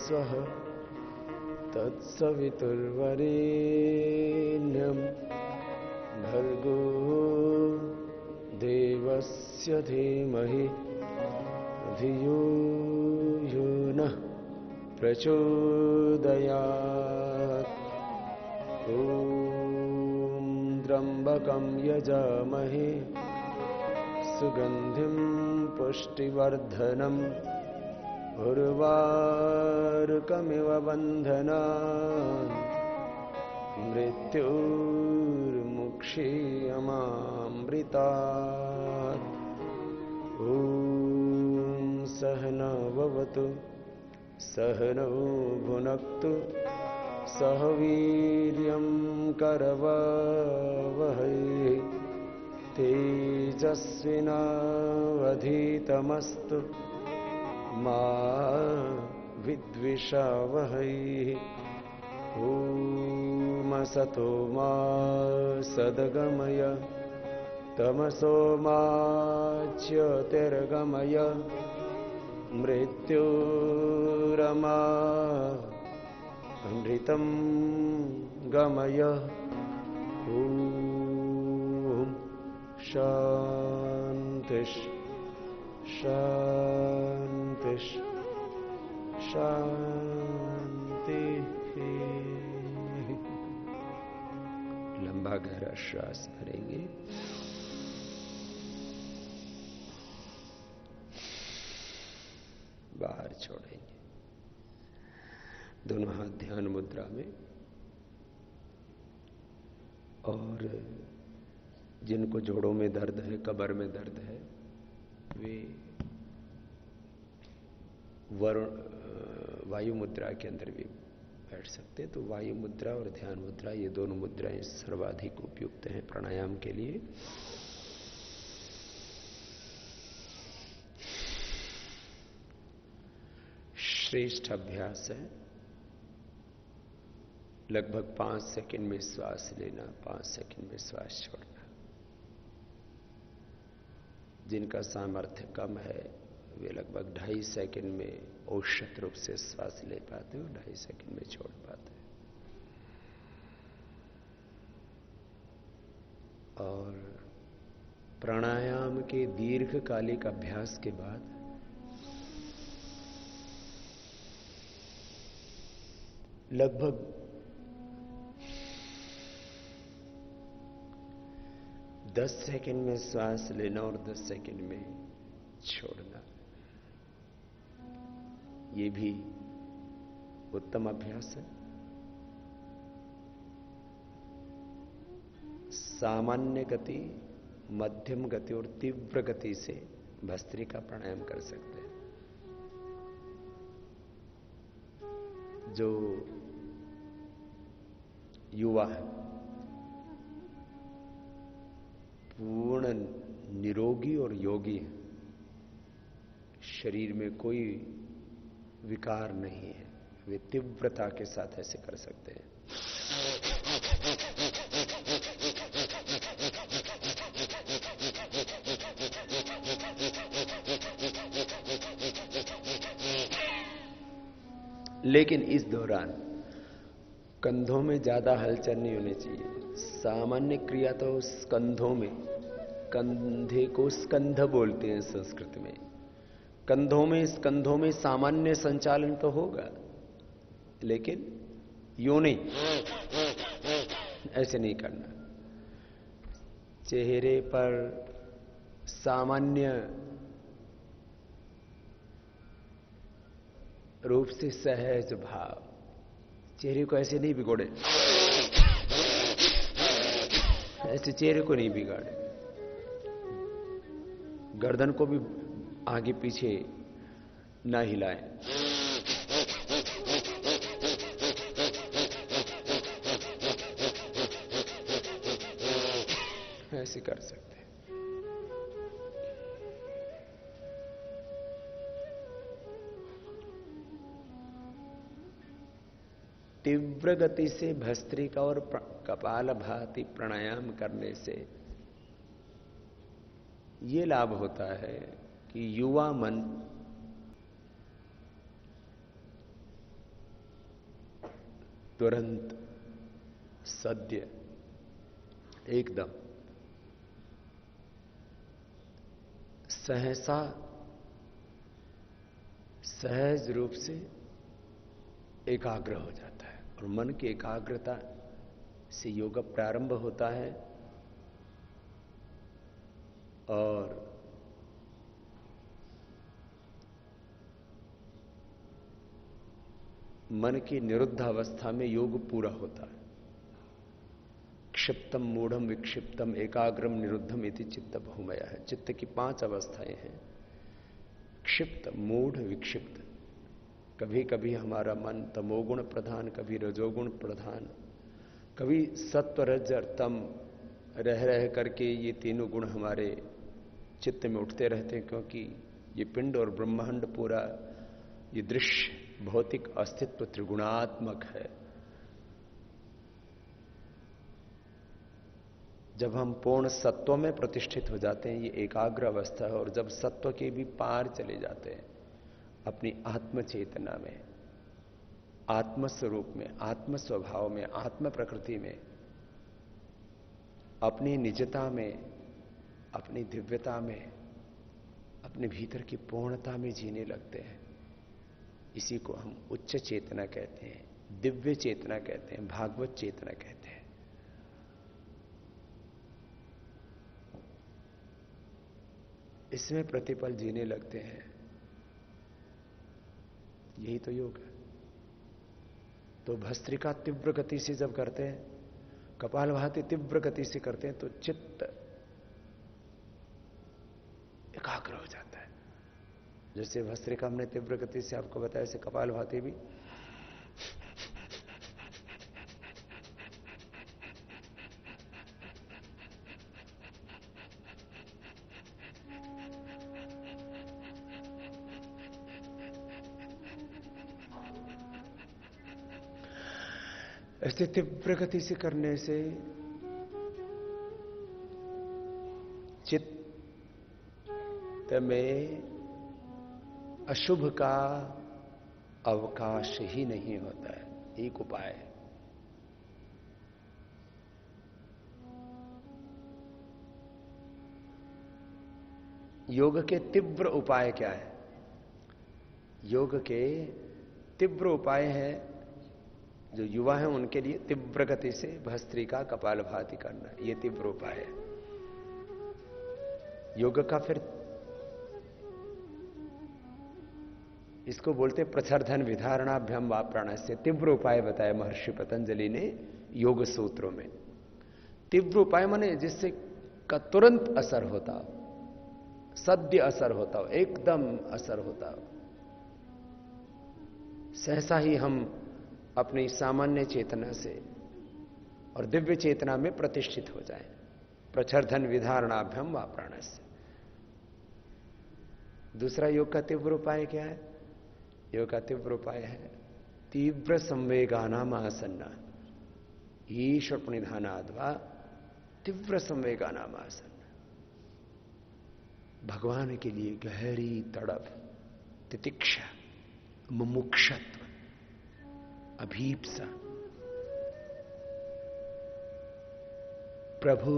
स्वः तत्सवितुर्वरेण्यं भर्गो देवस्य धीमहि धियो यो नः प्रचोदयात्। ॐ त्र्यम्बकं यजामहे सुगन्धिं पुष्टिवर्धनम् उर्वारुकमिव बन्धनान् मृत्युर्मुक्षीयमामृतात्। ॐ सहना भवतु सहनौ भुनक्तु सह वीर्यं करवावहै तेजस्विनावधीतमस्तु मा विद्विषावहै। ॐ असतो मा सद्गमय तमसो मा ज्योतिर्गमय मृत्युरमा अमृतं गमय। ॐ शान्ति शान्ति शांति। लंबा गहरा श्वास भरेंगे। बाहर छोड़ेंगे। दोनों हाथ ध्यान मुद्रा में। और जिनको जोड़ों में दर्द है, कमर में दर्द है, वे वायु मुद्रा के अंदर भी बैठ सकते हैं। तो वायु मुद्रा और ध्यान मुद्रा, ये दोनों मुद्राएं सर्वाधिक उपयुक्त हैं प्राणायाम के लिए। श्रेष्ठ अभ्यास है। लगभग 5 सेकंड में श्वास लेना, 5 सेकंड में श्वास छोड़ना। जिनका सामर्थ्य कम है वे लगभग 2.5 सेकंड में औषध रूप से श्वास ले पाते हो, 2.5 सेकंड में छोड़ पाते हैं। और प्राणायाम के दीर्घकालिक अभ्यास के बाद लगभग 10 सेकंड में श्वास लेना और 10 सेकंड में छोड़ना, ये भी उत्तम अभ्यास है। सामान्य गति, मध्यम गति और तीव्र गति से भस्त्रिका प्राणायाम कर सकते हैं। जो युवा है, पूर्ण निरोगी और योगी है, शरीर में कोई विकार नहीं है, वे तीव्रता के साथ ऐसे कर सकते हैं। लेकिन इस दौरान कंधों में ज्यादा हलचल नहीं होनी चाहिए। सामान्य क्रिया तो कंधों में, कंधे को स्कंध बोलते हैं संस्कृत में। कंधों में सामान्य संचालन तो होगा, लेकिन यूं नहीं, ऐसे नहीं करना। चेहरे पर सामान्य रूप से सहज भाव, चेहरे को ऐसे नहीं बिगोड़े, ऐसे चेहरे को नहीं बिगाड़े। गर्दन को भी आगे पीछे ना हिलाएं। ऐसे कर सकते हैं। तीव्र गति से भस्त्रिका और कपालभाति प्राणायाम करने से ये लाभ होता है कि युवा मन तुरंत सद्य एकदम सहसा सहज रूप से एकाग्र हो जाता है और मन की एकाग्रता से योग प्रारंभ होता है और मन की निरुद्ध अवस्था में योग पूरा होता है। क्षिप्तम मूढ़म विक्षिप्तम एकाग्रम निरुद्धम इति चित्त बहुमय है। चित्त की 5 अवस्थाएं हैं, क्षिप्त मूढ़ विक्षिप्त। कभी कभी हमारा मन तमोगुण प्रधान, कभी रजोगुण प्रधान, कभी सत्व रज और तम रह रह करके ये तीनों गुण हमारे चित्त में उठते रहते हैं, क्योंकि ये पिंड और ब्रह्मांड पूरा ये दृश्य भौतिक अस्तित्व त्रिगुणात्मक है। जब हम पूर्ण सत्व में प्रतिष्ठित हो जाते हैं, ये एकाग्र अवस्था है, और जब सत्व के भी पार चले जाते हैं अपनी आत्म चेतना में, आत्म स्वरूप में, आत्म स्वभाव में, आत्म प्रकृति में, अपनी निजता में, अपनी दिव्यता में, अपने भीतर की पूर्णता में जीने लगते हैं। इसी को हम उच्च चेतना कहते हैं, दिव्य चेतना कहते हैं, भागवत चेतना कहते हैं। इसमें प्रतिपल जीने लगते हैं। यही तो योग है। तो भस्त्रिका तीव्र गति से जब करते हैं, कपालभाति तीव्र गति से करते हैं, तो चित्त एकाग्र हो जाता है। जैसे भस्त्रिका हमने तीव्र गति से आपको बताया, ऐसे कपालभाति भी ऐसे तीव्र गति से करने से चित्त में अशुभ का अवकाश ही नहीं होता है। एक उपाय है। योग के तीव्र उपाय क्या है? योग के तीव्र उपाय है, जो युवा हैं उनके लिए तीव्र गति से भस्त्रिका कपालभाति करना, यह तीव्र उपाय है। योग का फिर इसको बोलते प्रच्छर्धन विधारणाभ्याम वा प्राणायाम। तीव्र उपाय बताया महर्षि पतंजलि ने योग सूत्रों में। तीव्र उपाय माने जिससे का तुरंत असर होता हो, सद्य असर होता हो, एकदम असर होता हो, सहसा ही हम अपनी सामान्य चेतना से और दिव्य चेतना में प्रतिष्ठित हो जाएं। प्रच्छर्धन विधारणाभ्याम वा प्राणायाम। दूसरा योग का तीव्र उपाय क्या है? योग का तीव्र उपाय है तीव्र संवेगानाम आसन्ना, ईश्वर प्रणिधानाद्वा तीव्र संवेगानाम आसन्ना। भगवान के लिए गहरी तड़प, तितिक्षा, मुमुक्षत्व, अभीप्सा, प्रभु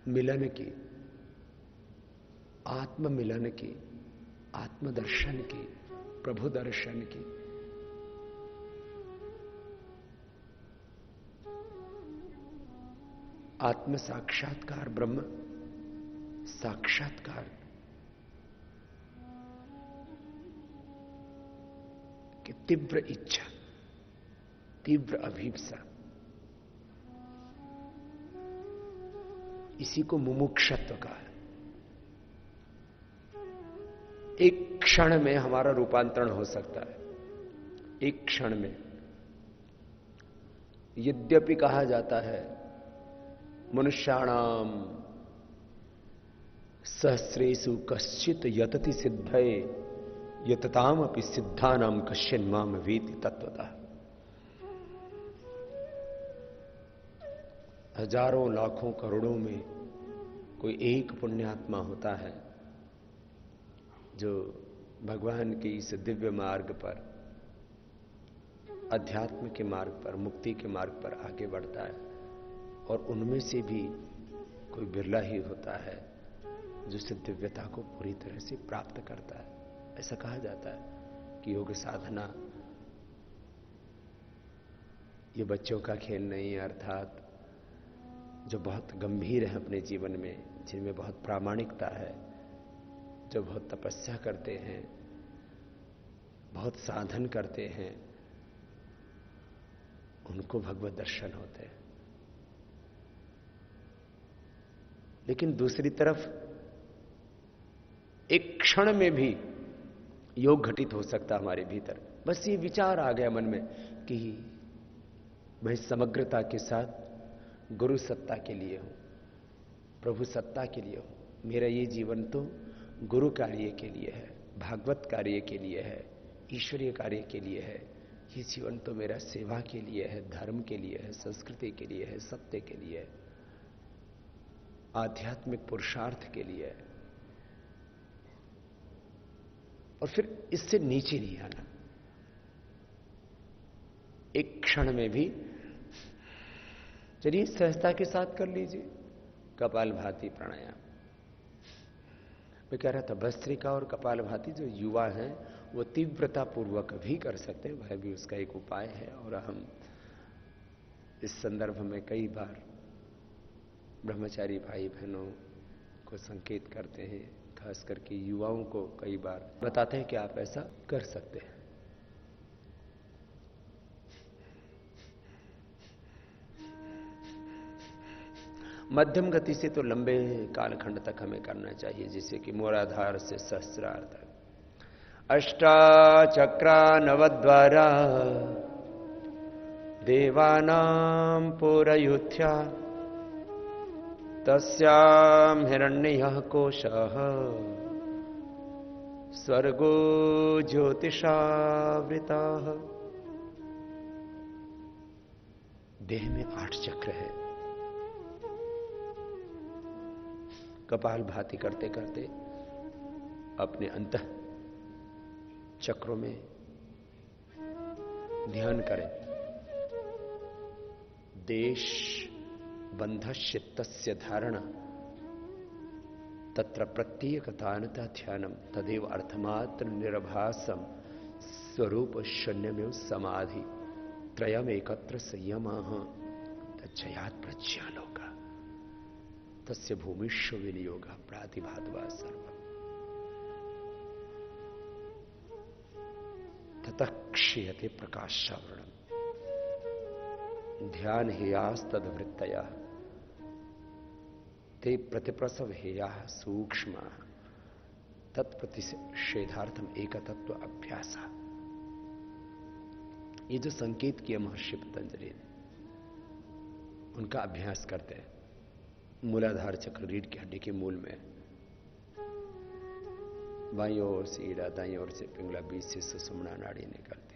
मिलन की, आत्म मिलन की, आत्मदर्शन की, प्रभु दर्शन की, आत्म साक्षात्कार, ब्रह्म साक्षात्कार की तीव्र इच्छा, तीव्र अभीप्सा, इसी को मुमुक्षत्व कहा है। एक क्षण में हमारा रूपांतरण हो सकता है, एक क्षण में। यद्यपि कहा जाता है मनुष्याणाम सहस्रेषु कश्चित यतति सिद्धये यतताम अपि सिद्धानाम कश्चिन माम वेति तत्वतः। हजारों लाखों करोड़ों में कोई एक पुण्यात्मा होता है जो भगवान के इस दिव्य मार्ग पर, अध्यात्म के मार्ग पर, मुक्ति के मार्ग पर आगे बढ़ता है। और उनमें से भी कोई बिरला ही होता है जो इस दिव्यता को पूरी तरह से प्राप्त करता है। ऐसा कहा जाता है कि योग साधना ये बच्चों का खेल नहीं है, अर्थात जो बहुत गंभीर है अपने जीवन में, जिनमें बहुत प्रामाणिकता है, जो बहुत तपस्या करते हैं, बहुत साधन करते हैं, उनको भगवत दर्शन होते हैं। लेकिन दूसरी तरफ एक क्षण में भी योग घटित हो सकता हमारे भीतर। बस ये विचार आ गया मन में कि मैं समग्रता के साथ गुरु सत्ता के लिए हूं, प्रभु सत्ता के लिए हूं। मेरा ये जीवन तो गुरु कार्य के लिए है, भागवत कार्य के लिए है, ईश्वरीय कार्य के लिए है। ये जीवन तो मेरा सेवा के लिए है, धर्म के लिए है, संस्कृति के लिए है, सत्य के लिए है, आध्यात्मिक पुरुषार्थ के लिए है। और फिर इससे नीचे नहीं आना। एक क्षण में भी, चलिए सहजता के साथ कर लीजिए कपालभाति प्राणायाम। मैं कह रहा था भस्त्रिका और कपालभाति जो युवा हैं वो तीव्रता पूर्वक भी कर सकते हैं, वह भी उसका एक उपाय है। और हम इस संदर्भ में कई बार ब्रह्मचारी भाई बहनों को संकेत करते हैं, खास करके युवाओं को कई बार बताते हैं कि आप ऐसा कर सकते हैं। मध्यम गति से तो लंबे कालखंड तक हमें करना चाहिए, जैसे कि मूलाधार से सहस्रार्ध तक। अष्टाचक्रा नवद्वारा देवानां पुरयुध्या तस्यां हिरण्यः कोशः स्वर्गो ज्योतिषावृतः। देह में 8 चक्र है। कपालभाति करते करते अपने अंतः चक्रों में ध्यान करें। देश बंधश्चित्तस्य धारणा तत्र प्रत्येकतानता ध्यानम तदेव अर्थमात्र निरभासम स्वरूप शून्यमेव समाधि त्रयम एकत्र संयमः तज्जयात् प्रज्ञालोका तस्य भूमिष्व विनियोगः प्रातिभातवा सर्वम् ततः क्षीयते प्रकाशावरणम् ध्यान हेयास्तद्वृत्तया ते प्रतिप्रसव हेया सूक्ष्म तत्प्रतिषेधार्थम एकतत्व अभ्यास। ये जो संकेत किया महर्षि पतंजलि ने, उनका अभ्यास करते हैं। मूलाधार चक्र रीढ़ की हड्डी के मूल में, बाईं ओर से ईड़ा, दाईं ओर से पिंगला, बीच से सुषुम्ना नाड़ी निकलती है।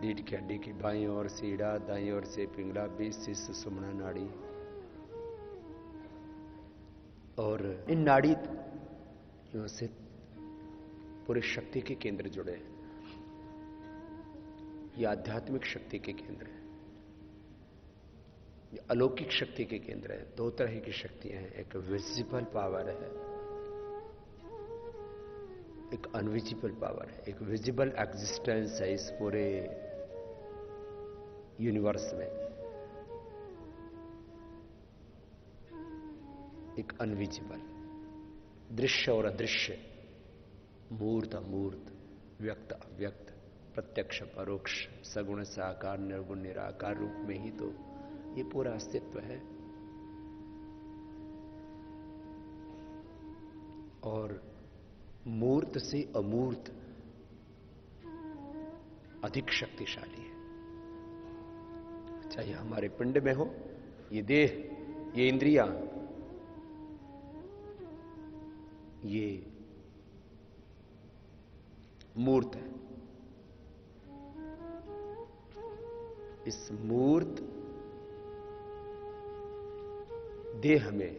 रीढ़ की हड्डी की बाईं ओर से ईड़ा, दाईं ओर से पिंगला, बीच से सुषुम्ना नाड़ी। और इन नाड़ी से पूरे शक्ति के केंद्र जुड़े हैं। ये आध्यात्मिक शक्ति के केंद्र है। ये अलौकिक शक्ति के केंद्र है। दो तरह की शक्तियां हैं, एक विजिबल पावर है, एक अनविजिबल पावर है। एक विजिबल एग्जिस्टेंस है इस पूरे यूनिवर्स में, एक अनविजिबल दृश्य और अदृश्य, मूर्त अमूर्त, व्यक्त अव्यक्त, प्रत्यक्ष परोक्ष, सगुण साकार, निर्गुण निराकार रूप में ही तो ये पूरा अस्तित्व है। और मूर्त से अमूर्त अधिक शक्तिशाली है। चाहे हमारे पिंड में हो, ये देह, ये इंद्रियां, ये मूर्त है। इस मूर्त देह में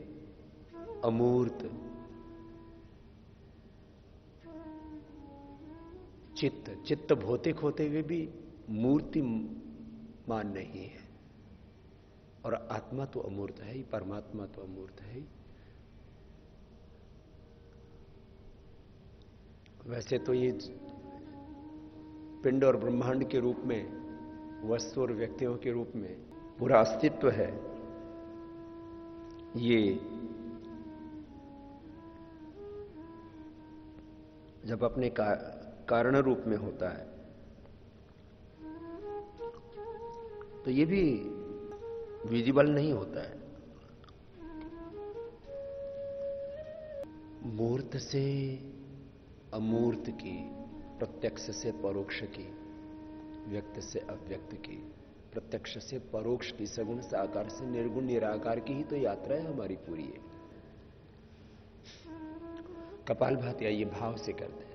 अमूर्त चित्त भौतिक होते हुए भी मूर्तिमान नहीं है। और आत्मा तो अमूर्त है ही, परमात्मा तो अमूर्त है ही। वैसे तो ये पिंड और ब्रह्मांड के रूप में, वस्तु और व्यक्तियों के रूप में पूरा अस्तित्व है, ये जब अपने कारण रूप में होता है तो ये भी विजिबल नहीं होता है। मूर्त से अमूर्त की, प्रत्यक्ष से परोक्ष की, व्यक्त से अव्यक्त की, प्रत्यक्ष से परोक्ष की, सगुण साकार से निर्गुण निराकार की ही तो यात्रा है हमारी पूरी है। कपालभाति आइए भाव से करते हैं।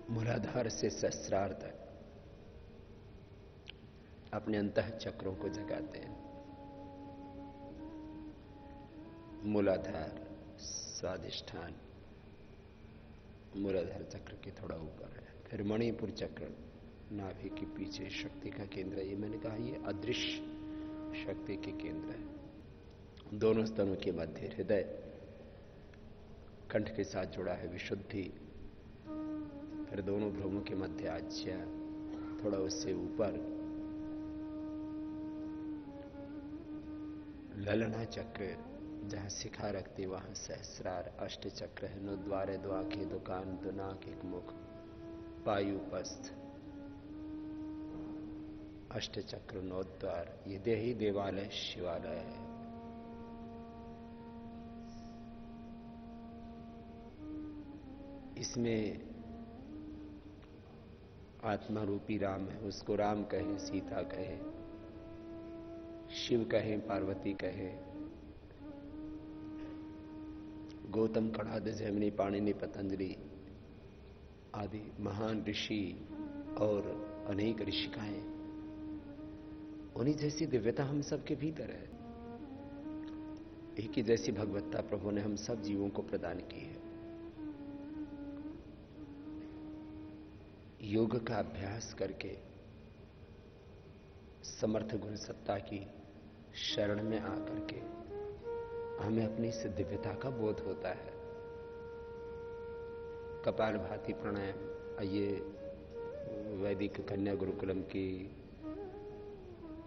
मूलाधार से सहस्रार तक अपने अंतः चक्रों को जगाते हैं। मूलाधार, स्वादिष्ठान, मूलाधार चक्र के थोड़ा ऊपर है। फिर मणिपुर चक्र नाभि के पीछे शक्ति का केंद्र है। ये मैंने कहा ये अदृश्य शक्ति के केंद्र है। दोनों स्तनों के मध्य हृदय, कंठ के साथ जुड़ा है विशुद्धि। फिर दोनों भ्रूमों के मध्य आज्ञा, थोड़ा उससे ऊपर ललना चक्र, जहां शिखा रखती वहां सहस्रार। अष्ट चक्र है, नो द्वारे, दो आंखें, दो कान, दो नाक, एक मुख, पायुपस्थ, अष्ट चक्र, नौ द्वार। ये देही देवालय शिवालय है। इसमें आत्मा रूपी राम है। उसको राम कहें, सीता कहें, शिव कहें, पार्वती कहें, गौतम, कणाद, जैमिनी, पाणिनि, पतंजलि आदि महान ऋषि और अनेक ऋषिकाएं, उन्हीं जैसी दिव्यता हम सबके भीतर है। एक ही जैसी भगवत्ता प्रभु ने हम सब जीवों को प्रदान की है। योग का अभ्यास करके समर्थ गुण सत्ता की शरण में आकर के हमें अपनी इस दिव्यता का बोध होता है। कपालभाति प्राणायाम, आइए वैदिक कन्या गुरुकुलम की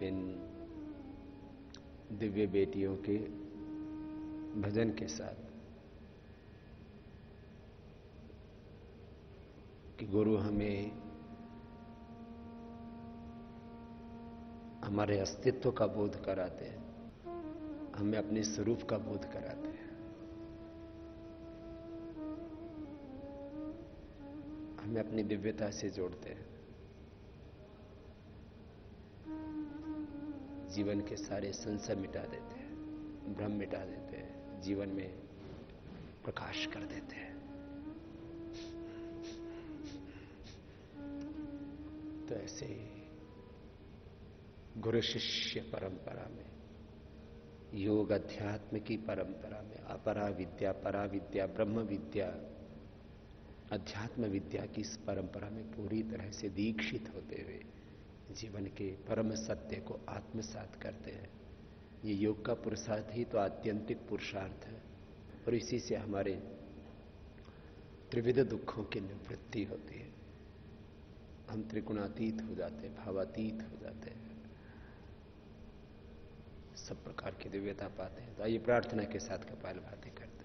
इन दिव्य बेटियों के भजन के साथ कि गुरु हमें हमारे अस्तित्व का बोध कराते हैं, हमें अपने स्वरूप का बोध कराते हैं, हमें अपनी दिव्यता से जोड़ते हैं। जीवन के सारे संशय मिटा देते हैं, भ्रम मिटा देते हैं, जीवन में प्रकाश कर देते हैं। तो ऐसे गुरु शिष्य परंपरा में, योग अध्यात्म की परंपरा में, अपरा विद्या, परा विद्या, ब्रह्म विद्या, अध्यात्म विद्या की इस परंपरा में पूरी तरह से दीक्षित होते हुए जीवन के परम सत्य को आत्मसात करते हैं। ये योग का पुरुषार्थ ही तो आत्यंतिक पुरुषार्थ है, और इसी से हमारे त्रिविध दुखों की निवृत्ति होती है। हम त्रिगुणातीत हो जाते हैं, भावातीत हो जाते हैं, सब प्रकार की दिव्यता पाते हैं। तो आइए प्रार्थना के साथ कपालभाति करते हैं।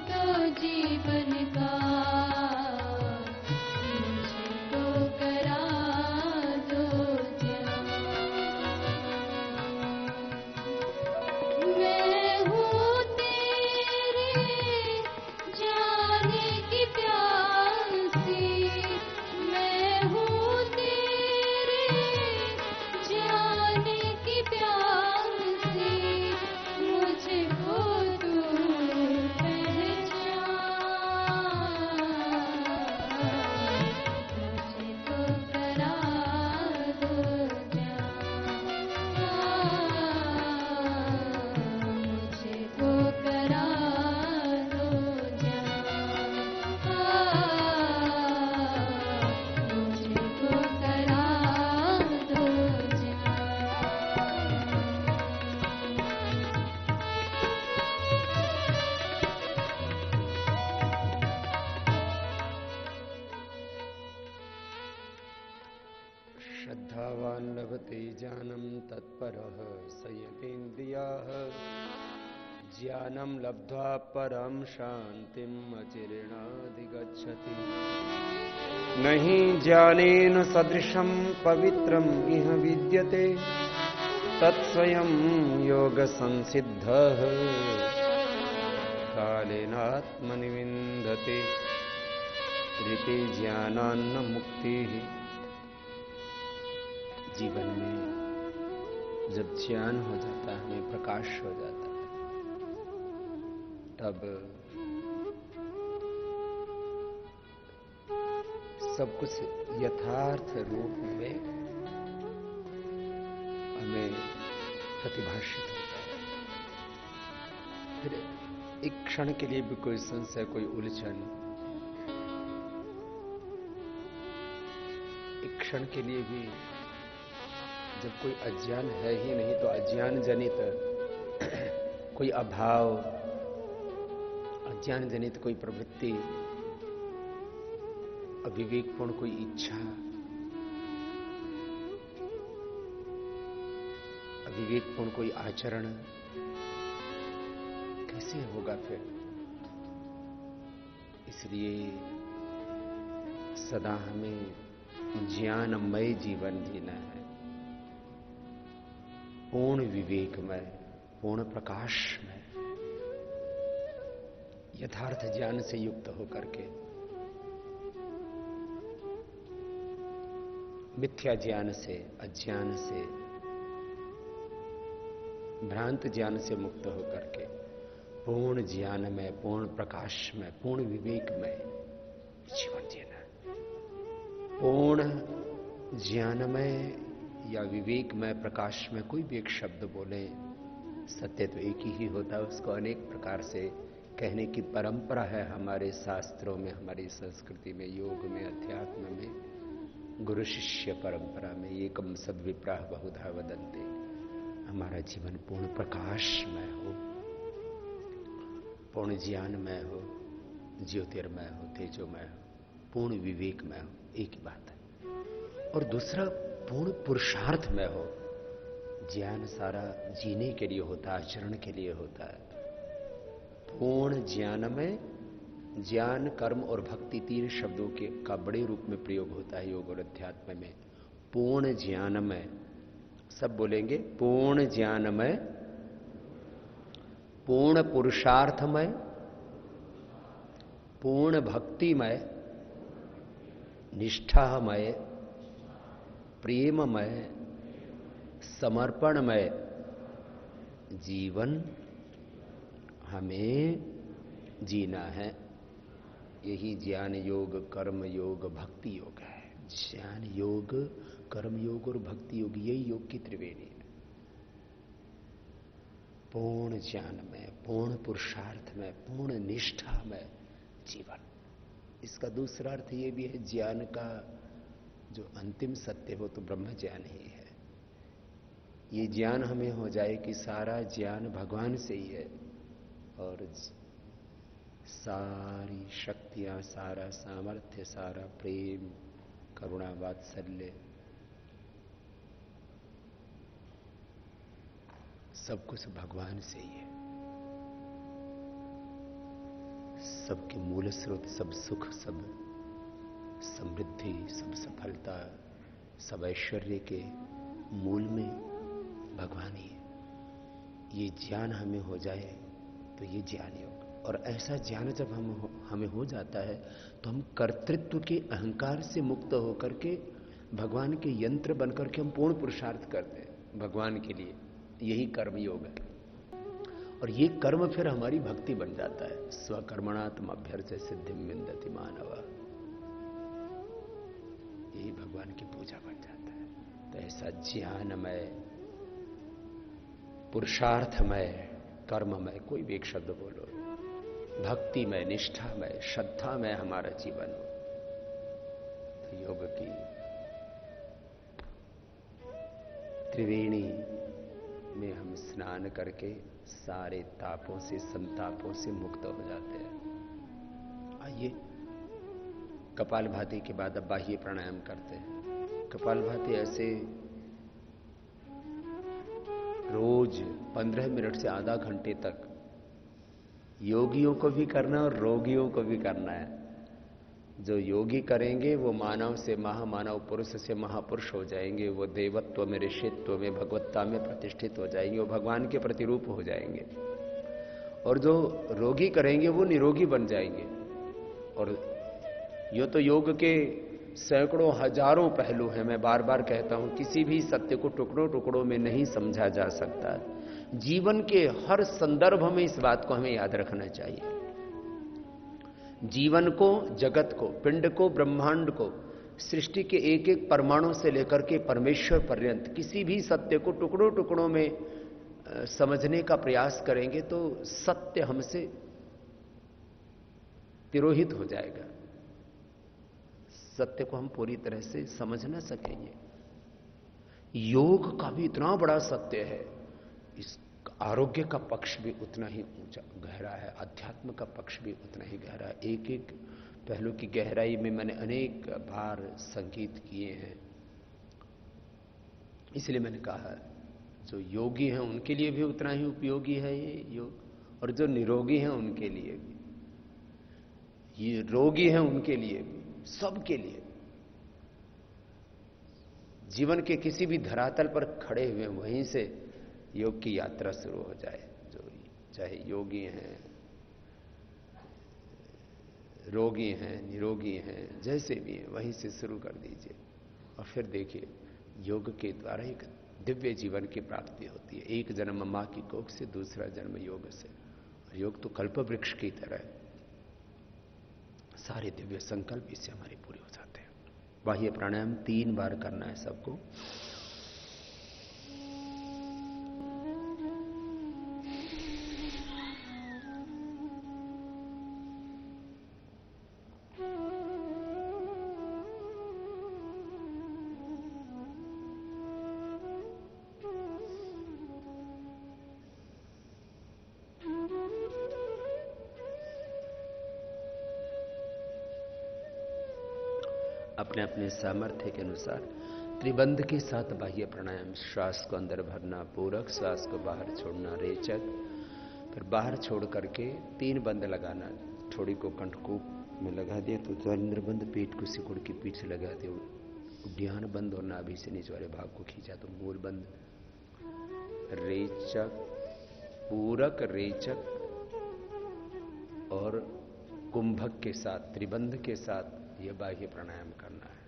तो जीवन का मुझको करा दो ज्ञान। मैं हूँ तेरे जाने की प्यासी, मैं हूँ तेरे जाने की प्यासी, मुझको तू पहचान, मुझको करा दो जान, मुझको करा दो जान, मुझको करा दो श्रद्धावान् लभते ज्ञानं तत्परः संयतेन्द्रियाः ज्ञानं लब्ध्वा परं शान्तिम् अचिरेणाधिगच्छति। नहि ज्ञानेन सदृशं पवित्रम् इह विद्यते तत्स्वयं योगसंसिद्धः कालेनात्मनि विन्दते। ऋते ज्ञानान्न मुक्तिः। जीवन में जब ज्ञान हो जाता है, हमें प्रकाश हो जाता है, तब सब कुछ यथार्थ रूप में हमें प्रतिभाषित होता है। फिर एक क्षण के लिए भी कोई संशय, कोई उलझन, एक क्षण के लिए भी जब कोई अज्ञान है ही नहीं, तो अज्ञान जनित कोई अभाव, अज्ञान जनित कोई प्रवृत्ति, अविवेकपूर्ण कोई इच्छा, अविवेकपूर्ण कोई आचरण कैसे होगा फिर? इसलिए सदा हमें ज्ञानमय जीवन जीना है, पूर्ण विवेकमय, पूर्ण प्रकाशमय, यथार्थ ज्ञान से युक्त होकर के, मिथ्या ज्ञान से, अज्ञान से, भ्रांत ज्ञान से मुक्त होकर के पूर्ण ज्ञानमय, पूर्ण प्रकाशमय, पूर्ण विवेकमय जीवन जीना। पूर्ण ज्ञानमय या विवेकमय, प्रकाश में कोई भी एक शब्द बोले, सत्य तो एक ही होता है। उसको अनेक प्रकार से कहने की परंपरा है हमारे शास्त्रों में, हमारी संस्कृति में, योग में, अध्यात्म में, गुरु शिष्य परंपरा में। एकम सद्विप्राह बहुधा वदन्ते। हमारा जीवन पूर्ण प्रकाशमय हो, पूर्ण ज्ञानमय हो, ज्योतिर्मय हो, तेजोमय हो, पूर्ण विवेकमय हो, एक ही बात है। और दूसरा, पूर्ण पुरुषार्थ में हो। ज्ञान सारा जीने के लिए होता है, आचरण के लिए होता है। पूर्ण ज्ञान में ज्ञान, कर्म और भक्ति तीन शब्दों का बड़े रूप में प्रयोग होता है योग और अध्यात्म में। पूर्ण ज्ञान में, सब बोलेंगे, पूर्ण ज्ञान में, पूर्ण पुरुषार्थमय, पूर्ण भक्तिमय, निष्ठामय, प्रेममय, समर्पणमय जीवन हमें जीना है। यही ज्ञान योग, कर्म योग, भक्ति योग है। ज्ञान योग, कर्म योग और भक्ति योग, यही योग की त्रिवेणी है। पूर्ण ज्ञान में, पूर्ण पुरुषार्थ में, पूर्ण निष्ठा में जीवन। इसका दूसरा अर्थ यह भी है, ज्ञान का जो अंतिम सत्य हो तो ब्रह्म ज्ञान ही है। ये ज्ञान हमें हो जाए कि सारा ज्ञान भगवान से ही है और सारी शक्तियां, सारा सामर्थ्य, सारा प्रेम, करुणा, वात्सल्य, सब कुछ भगवान से ही है। सबके मूल स्रोत, सब सुख, सब समृद्धि, सब सफलता, सब ऐश्वर्य के मूल में भगवान ही है। ये ज्ञान हमें हो जाए तो ये ज्ञान योग। और ऐसा ज्ञान जब हमें हो जाता है तो हम कर्तृत्व के अहंकार से मुक्त होकर के भगवान के यंत्र बनकर के हम पूर्ण पुरुषार्थ करते हैं भगवान के लिए। यही कर्म योग है। और ये कर्म फिर हमारी भक्ति बन जाता है। स्वकर्मणात्म अभ्यर्थ सिद्धि विंदति मानव, यही भगवान की पूजा बन जाता है। तो ऐसा ज्ञानमय, पुरुषार्थमय, कर्ममय, कोई भी एक शब्द बोलो, भक्तिमय, निष्ठामय, श्रद्धामय हमारा जीवन हो। तो योग की त्रिवेणी में हम स्नान करके सारे तापों से, संतापों से मुक्त हो जाते हैं। आइए कपालभाति के बाद अब बाह्य प्राणायाम करते हैं। कपालभाति ऐसे रोज 15 मिनट से आधा घंटे तक योगियों को भी करना है और रोगियों को भी करना है। जो योगी करेंगे वो मानव से महामानव, पुरुष से महापुरुष हो जाएंगे। वो देवत्व में, ऋषित्व में, भगवत्ता में प्रतिष्ठित हो जाएंगे। वो भगवान के प्रतिरूप हो जाएंगे। और जो रोगी करेंगे वो निरोगी बन जाएंगे। और यो तो योग के सैकड़ों हजारों पहलू हैं। मैं बार बार कहता हूं, किसी भी सत्य को टुकड़ों टुकड़ों में नहीं समझा जा सकता। जीवन के हर संदर्भ में इस बात को हमें याद रखना चाहिए। जीवन को, जगत को, पिंड को, ब्रह्मांड को, सृष्टि के एक एक परमाणु से लेकर के परमेश्वर पर्यंत किसी भी सत्य को टुकड़ों टुकड़ों में समझने का प्रयास करेंगे तो सत्य हमसे तिरोहित हो जाएगा। सत्य को हम पूरी तरह से समझ ना सकेंगे। योग का भी इतना बड़ा सत्य है, इस आरोग्य का पक्ष भी उतना ही ऊंचा गहरा है, अध्यात्म का पक्ष भी उतना ही गहरा है। एक एक पहलू की गहराई में मैंने अनेक बार संगीत किए हैं। इसलिए मैंने कहा जो योगी हैं उनके लिए भी उतना ही उपयोगी है ये योग, और जो निरोगी हैं उनके लिए भी, ये रोगी हैं उनके लिए भी, सबके लिए। जीवन के किसी भी धरातल पर खड़े हुए वहीं से योग की यात्रा शुरू हो जाए। जो चाहे योगी हैं, रोगी हैं, निरोगी हैं, जैसे भी हैं वहीं से शुरू कर दीजिए। और फिर देखिए योग के द्वारा एक दिव्य जीवन की प्राप्ति होती है। एक जन्म मां की कोख से, दूसरा जन्म योग से। और योग तो कल्प वृक्ष की तरह है। सारे दिव्य संकल्प इससे हमारे पूरे हो जाते हैं। बाह्य प्राणायाम 3 बार करना है सबको। अपने अपने सामर्थ्य के अनुसार त्रिबंध के साथ बाह्य प्राणायाम। श्वास को अंदर भरना पूरक, श्वास को बाहर छोड़ना रेचक, फिर बाहर छोड़ करके 3 बंद लगाना। थोड़ी को कंठकूप में लगा दिया तो चंद्र बंद, पेट को सिकुड़ के पीठ से लगा दिया, उद्यान बंद और नाभि से नीचे वाले भाग को खींचा तो मूल बंद। रेचक, पूरक, रेचक और कुंभक के साथ, त्रिबंध के साथ यह बाह्य प्राणायाम करना है।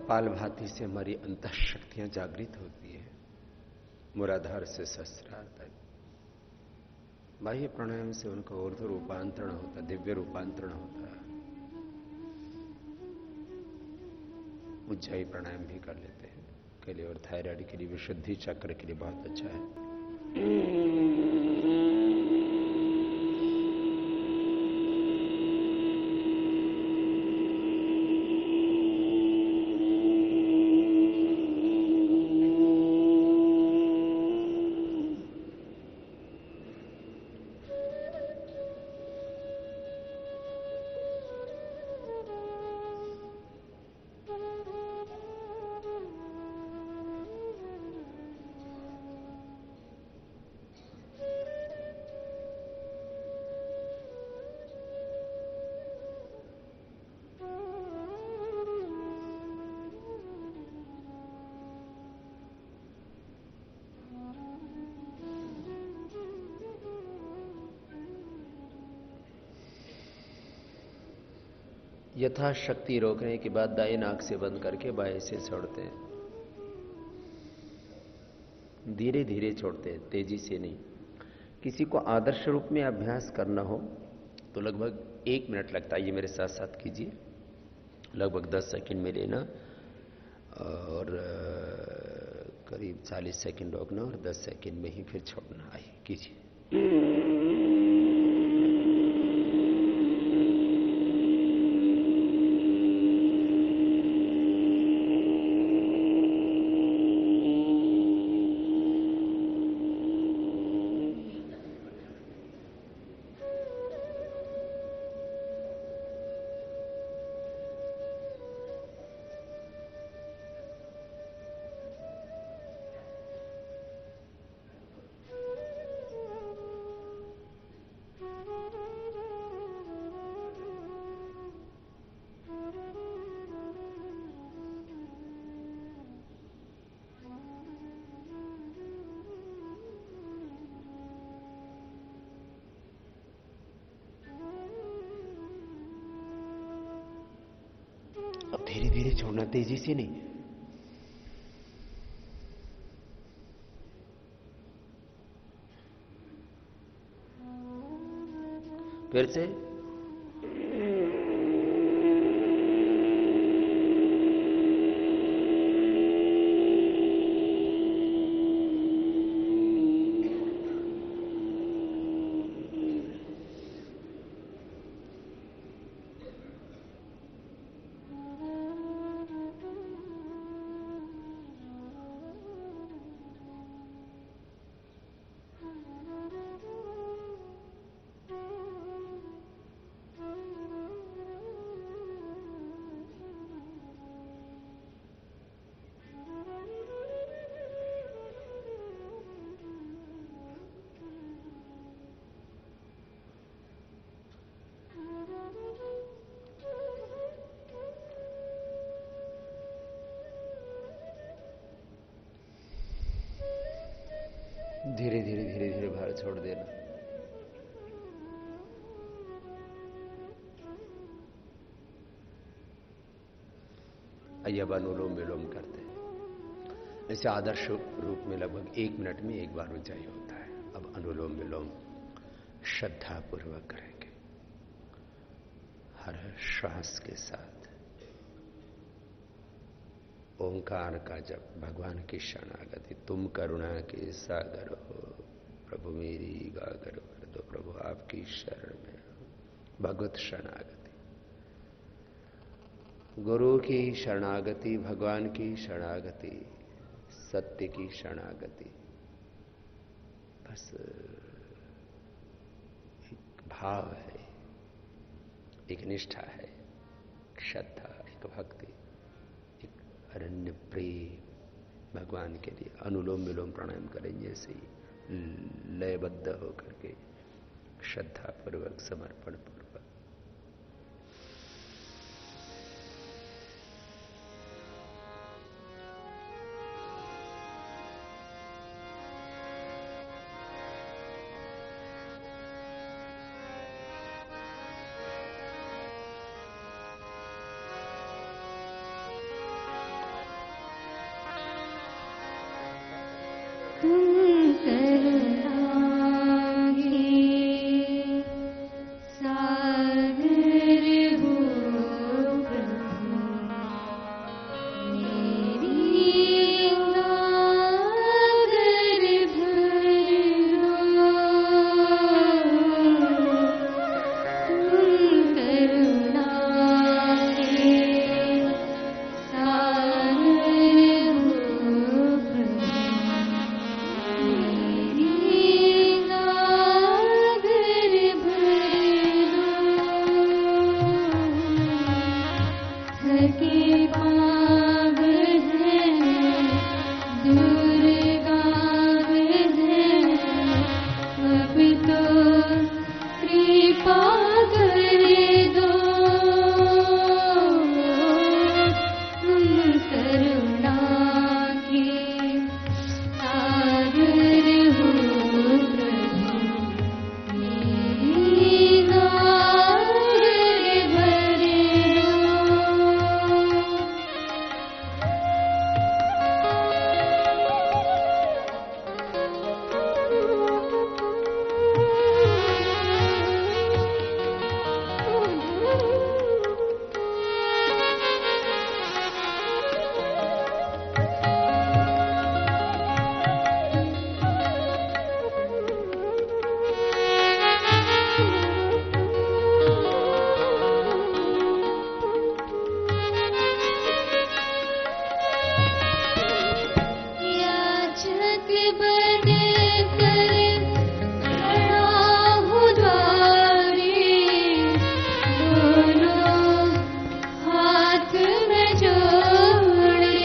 कपाल भाती से हमारी अंतः शक्तियां जागृत होती है, मूलाधार से सहस्रार तक। बाह्य प्राणायाम से उनका ऊर्ध्व रूपांतरण होता, दिव्य रूपांतरण होता है। उज्जाई प्राणायाम भी कर लेते हैं के लिए, और थायराइड के लिए, विशुद्धि चक्र के लिए बहुत अच्छा है। यथाशक्ति रोकने के बाद दाएं नाक से बंद करके बाएं से छोड़ते हैं। धीरे धीरे छोड़ते हैं, तेजी से नहीं। किसी को आदर्श रूप में अभ्यास करना हो तो लगभग 1 मिनट लगता है। ये मेरे साथ साथ कीजिए। लगभग 10 सेकंड में लेना और करीब 40 सेकंड रोकना और 10 सेकंड में ही फिर छोड़ना। आइए कीजिए। अब धीरे धीरे छोड़ना, तेजी से नहीं। फिर से धीरे धीरे धीरे धीरे भार छोड़ देना। आइए अब अनुलोम विलोम करते हैं। ऐसे आदर्श रूप में लगभग 1 मिनट में एक बार उज्जाई होता है। अब अनुलोम विलोम श्रद्धा पूर्वक करेंगे। हर श्वास के साथ ओंकार का जप, भगवान की शरणागति। तुम करुणा के सागर हो प्रभु, मेरी गागर भर दो प्रभु, आपकी शरण में भगवत शरणागति, गुरु की शरणागति, भगवान की शरणागति, सत्य की शरणागति। बस एक भाव है, एक निष्ठा है, एक श्रद्धा, एक भक्ति, अरण्य प्रेम भगवान के लिए। अनुलोम विलोम प्राणायाम करेंगे ऐसे ही लयबद्ध होकर के, श्रद्धा पूर्वक, समर्पण पूर्वक। हाथ में जोड़े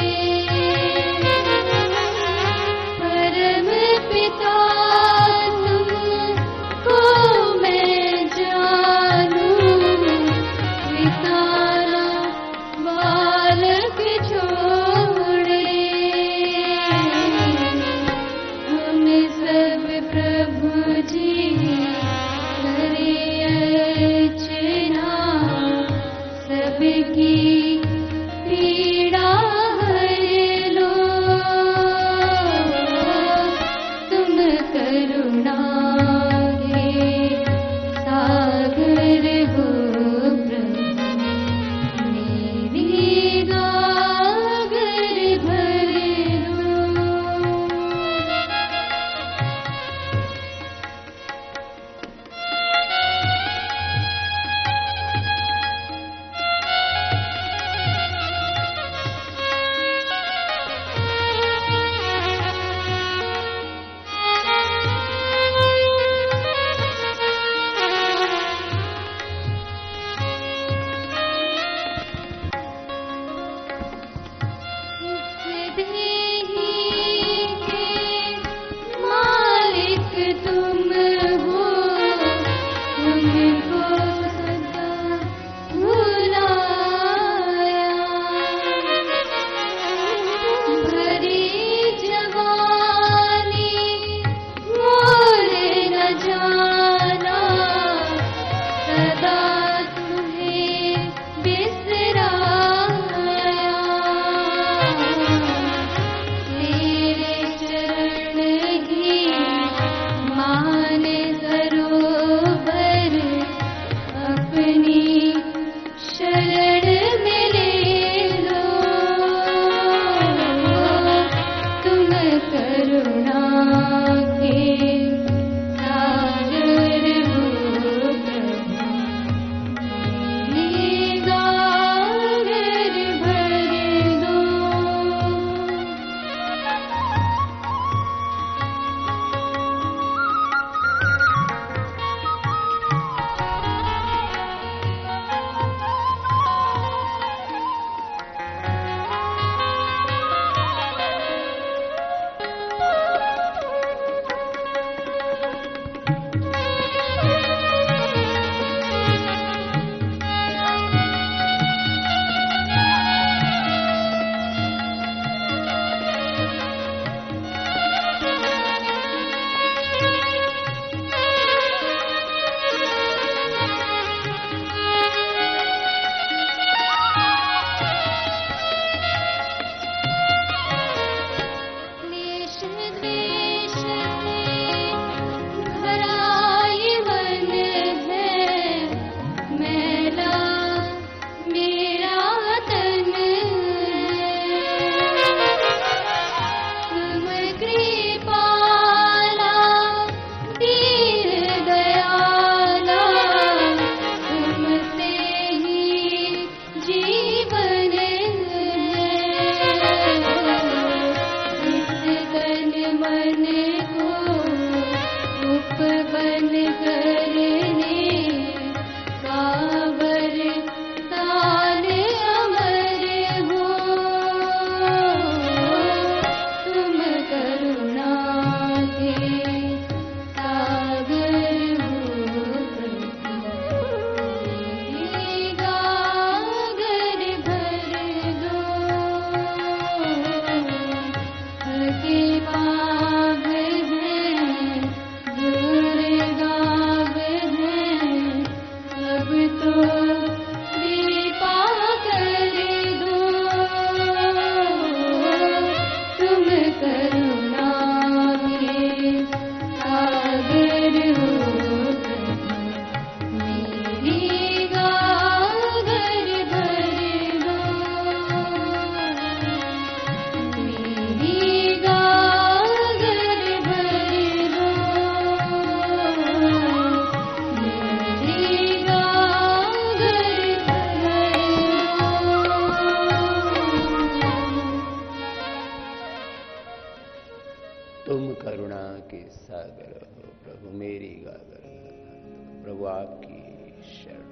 तुम करुणा के सागर हो प्रभु, मेरी गागर गाथा। प्रभु आपकी शरण।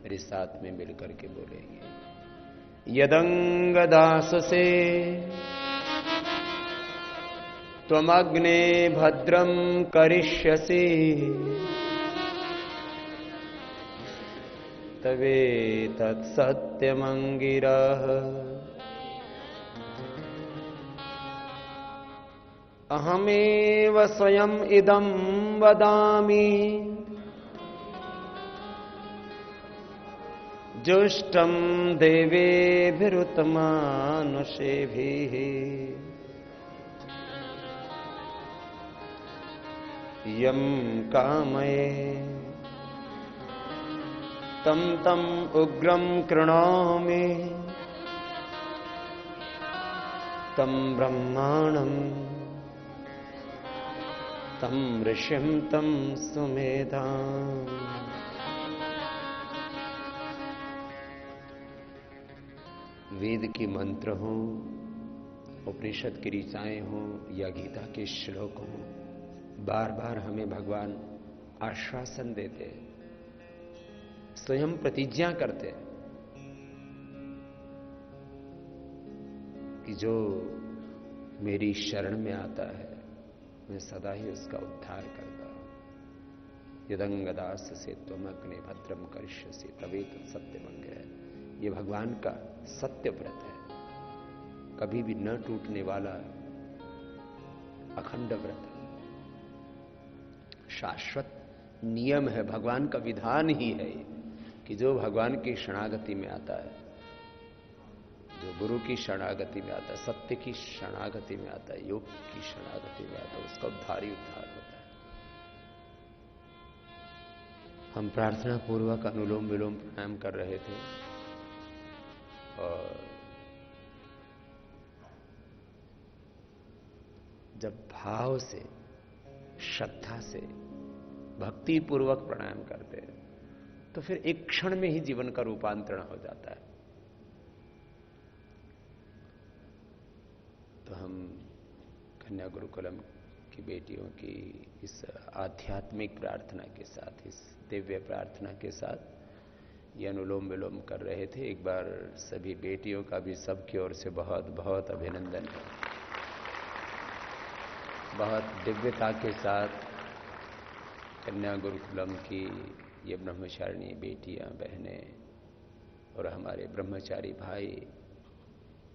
मेरे साथ में मिलकर के बोलेंगे, यदंग दास से त्वमग्ने भद्रम करिष्यसि, तवे तत्सत्यमंगिरः अहमेव स्वयं इदं वदामि, जुष्टं देवेभिरुतमानुषेभिः। यं कामये तं तं उग्रं कृणोमि, तं ब्रह्माणं तं ऋषिं तं सुमेधाम्। वेद के मंत्र हों, उपनिषद की ऋचाएं हों या गीता के श्लोक हों, बार बार हमें भगवान आश्वासन देते हैं, स्वयं प्रतिज्ञा करते हैं कि जो मेरी शरण में आता है मैं सदा ही उसका उद्धार करता हूं। यदंगदास से त्वमग्ने भद्रम करिष्यसि, तवे तत्सत्यमंगिरः। ये भगवान का सत्य व्रत है, कभी भी न टूटने वाला अखंड व्रत है, शाश्वत नियम है, भगवान का विधान ही है कि जो भगवान की शरणागति में आता है, जो गुरु की शरणागति में आता है, सत्य की शरणागति में आता है, योग की शरणागति में आता है, उसका उद्धार ही उद्धार होता है। हम प्रार्थना पूर्वक अनुलोम विलोम प्राणायाम कर रहे थे और जब भाव से, श्रद्धा से, भक्ति पूर्वक प्राणायाम करते हैं तो फिर एक क्षण में ही जीवन का रूपांतरण हो जाता है। तो हम कन्या गुरुकुलम की बेटियों की इस आध्यात्मिक प्रार्थना के साथ, इस दिव्य प्रार्थना के साथ ये अनुलोम विलोम कर रहे थे। एक बार सभी बेटियों का भी सबकी ओर से बहुत बहुत अभिनंदन है। बहुत दिव्यता के साथ कन्या गुरुकुलम की ये ब्रह्मचारिणी बेटियां, बहनें और हमारे ब्रह्मचारी भाई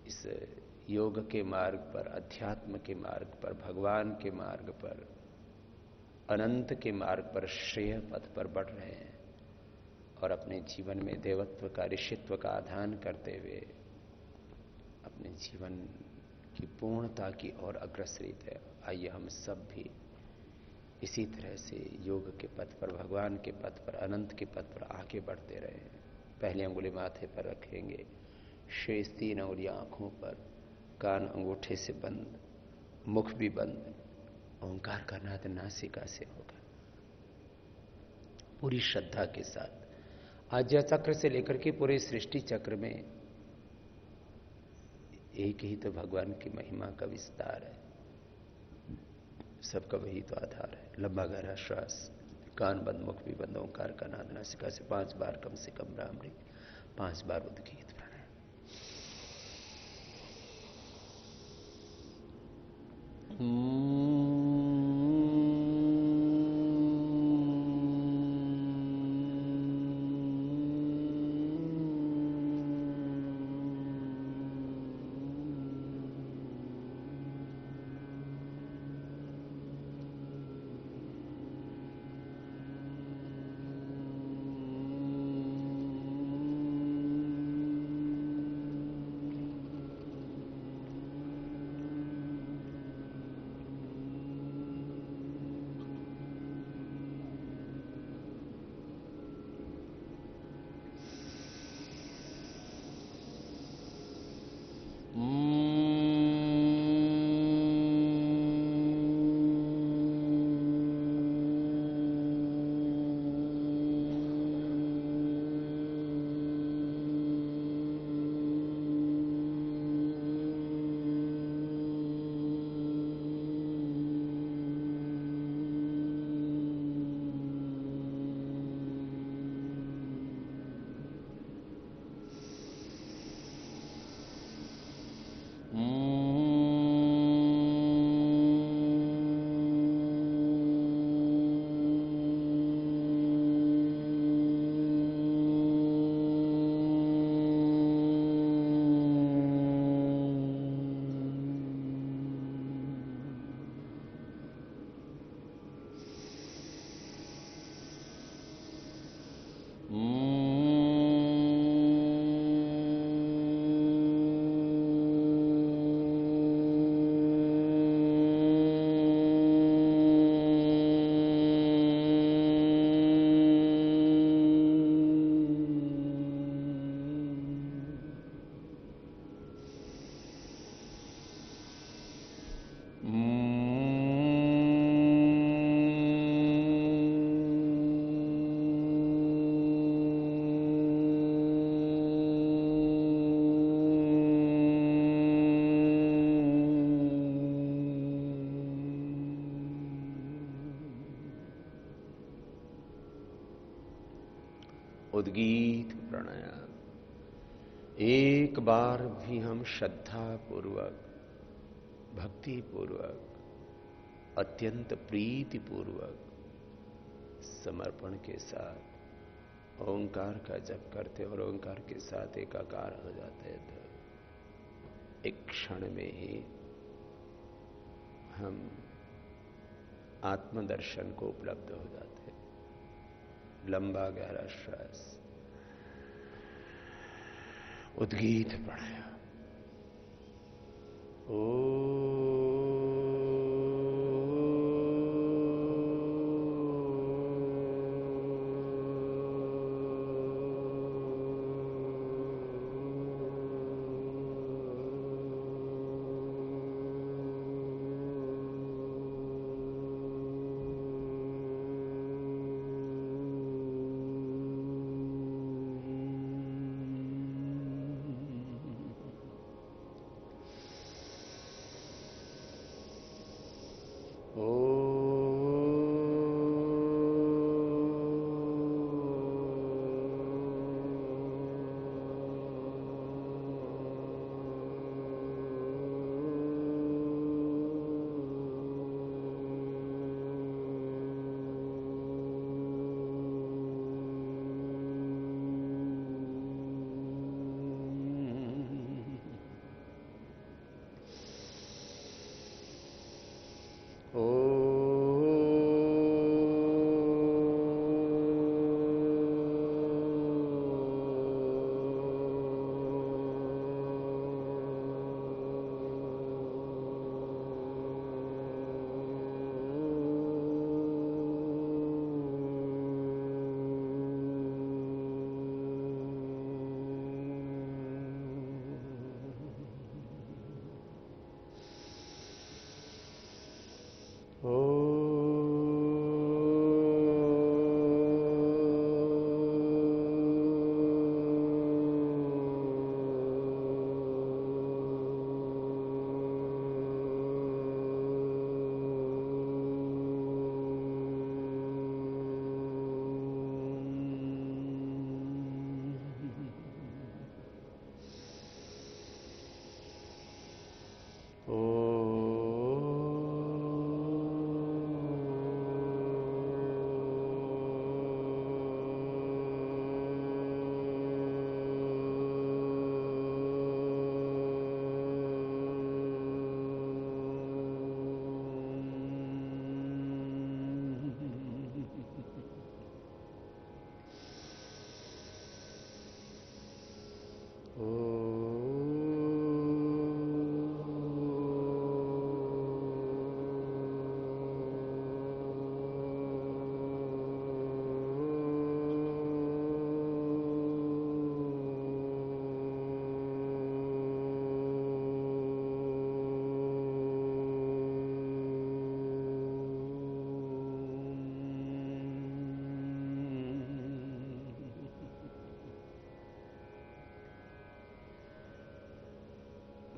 इस योग के मार्ग पर, अध्यात्म के मार्ग पर, भगवान के मार्ग पर, अनंत के मार्ग पर, श्रेय पथ पर बढ़ रहे हैं और अपने जीवन में देवत्व का, ऋषित्व का आधान करते हुए अपने जीवन की पूर्णता की ओर अग्रसरित है। आइए हम सब भी इसी तरह से योग के पथ पर, भगवान के पथ पर, अनंत के पथ पर आगे बढ़ते रहें। पहली अंगुली माथे पर रखेंगे, शेष 3 अंगुलियां आंखों पर, कान अंगूठे से बंद, मुख भी बंद। ओंकार का नाद नासिका से होगा। पूरी श्रद्धा के साथ आज्ञा चक्र से लेकर के पूरे सृष्टि चक्र में एक ही तो भगवान की महिमा का विस्तार है, सबका वही तो आधार है। लंबा गहरा श्वास, कान बंद, मुख भी बंद। ओंकार का नाद नासिका से 5 बार कम से कम भ्रामरी, 5 बार उद्गीत प्राणायाम। उद्गीत प्राणायाम। एक बार भी हम श्रद्धा पूर्वक, भक्ति पूर्वक, अत्यंत प्रीति पूर्वक, समर्पण के साथ ओंकार का जप करते और ओंकार के साथ एकाकार हो जाते हैं तो एक क्षण में ही हम आत्मदर्शन को उपलब्ध हो जाते हैं। लंबा गहरा श्वास, उद्गीत प्राणायाम। ओ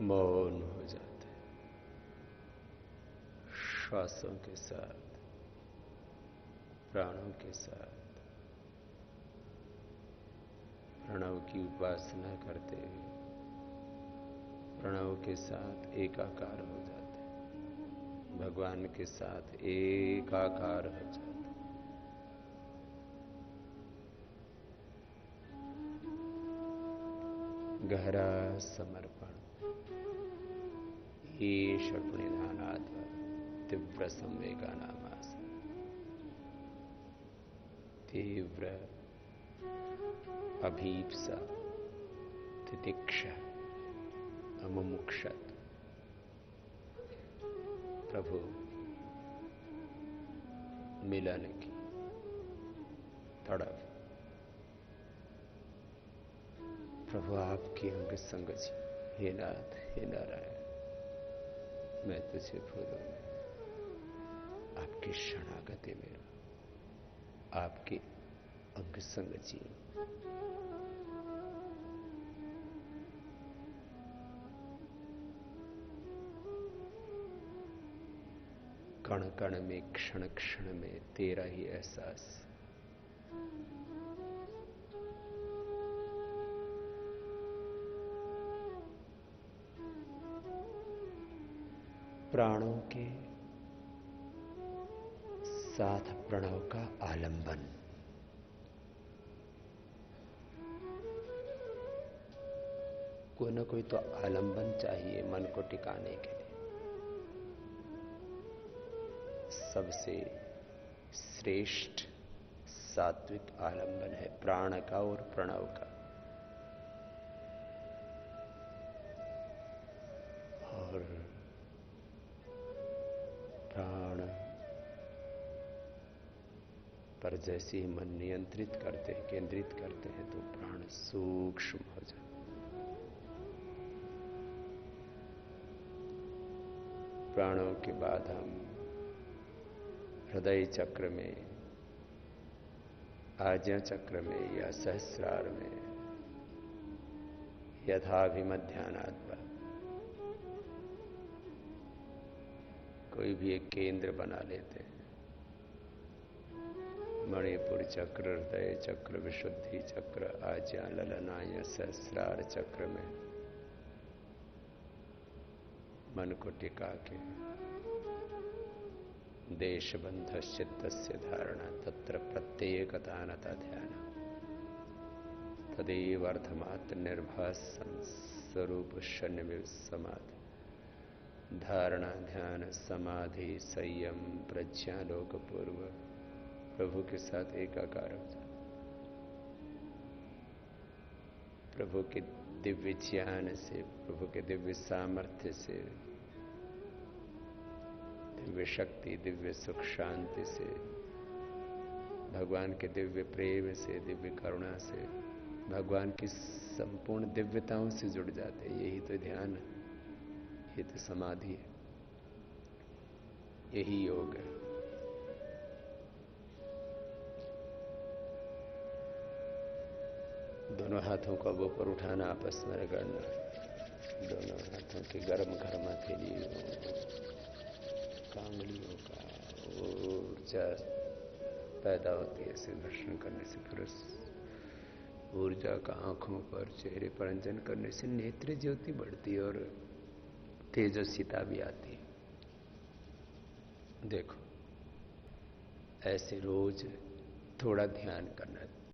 मौन हो जाते हैं। श्वासों के साथ, प्राणों के साथ प्रणव की उपासना करते हुए प्रणव के साथ एकाकार हो जाते हैं, भगवान के साथ एकाकार हो जाते हैं। गहरा समर्पण, ईश्वर प्रणिधानात् तीव्र संवेगानामास, तीव्र अभीप्सा, तितिक्षा, मुमुक्षत, प्रभु मिलन की तड़प, प्रभु आपकी अंग संग जी। हे नाथ, हे नारायण, मैं तुझे भूलूंगा। आपकी शरणागति मेरा, आपके अंग संग जी। कण कण में, क्षण क्षण में तेरा ही एहसास, प्राणों के साथ प्रणव का आलंबन। कोई ना कोई तो आलंबन चाहिए मन को टिकाने के लिए। सबसे श्रेष्ठ सात्विक आलंबन है प्राण का और प्रणव का। और प्राण पर जैसे ही मन नियंत्रित करते हैं, केंद्रित करते हैं, तो प्राण सूक्ष्म हो जाता है। प्राणों के बाद हम हृदय चक्र में, आज्ञा चक्र में या सहस्रार में यथाभिमध्यानात्मा कोई भी एक केंद्र बना लेते हैं। मणिपुर चक्र, हृदय चक्र, विशुद्धि चक्र, आज्ञा, ललना या सहस्रार चक्र में मन को टिका के देशबंधश्चित्तस्य धारणा तत्र प्रत्येकता नता ध्यान तदेव अर्थमात्र निर्भासं स्वरूप शून्य समाधि। धारणा, ध्यान, समाधि, संयम, प्रज्ञालोक पूर्व प्रभु के साथ एकाकार हो जाए। प्रभु के दिव्य ज्ञान से, प्रभु के दिव्य सामर्थ्य से, दिव्य शक्ति, दिव्य सुख शांति से, भगवान के दिव्य प्रेम से, दिव्य करुणा से, भगवान की संपूर्ण दिव्यताओं से जुड़ जाते हैं। यही तो ध्यान है, ये तो समाधि है, यही योग है। दोनों हाथों को अब ऊपर उठाना, आपस में रगड़ना, दोनों हाथों के गर्म गर्म हथेलियों, कांगड़ियों का ऊर्जा पैदा होती है इसे घर्षण करने से। फिर उस ऊर्जा का आंखों पर, चेहरे पर अंजन करने से नेत्र ज्योति बढ़ती है और तेजस्विता भी आती है। देखो, ऐसे रोज थोड़ा ध्यान करना है।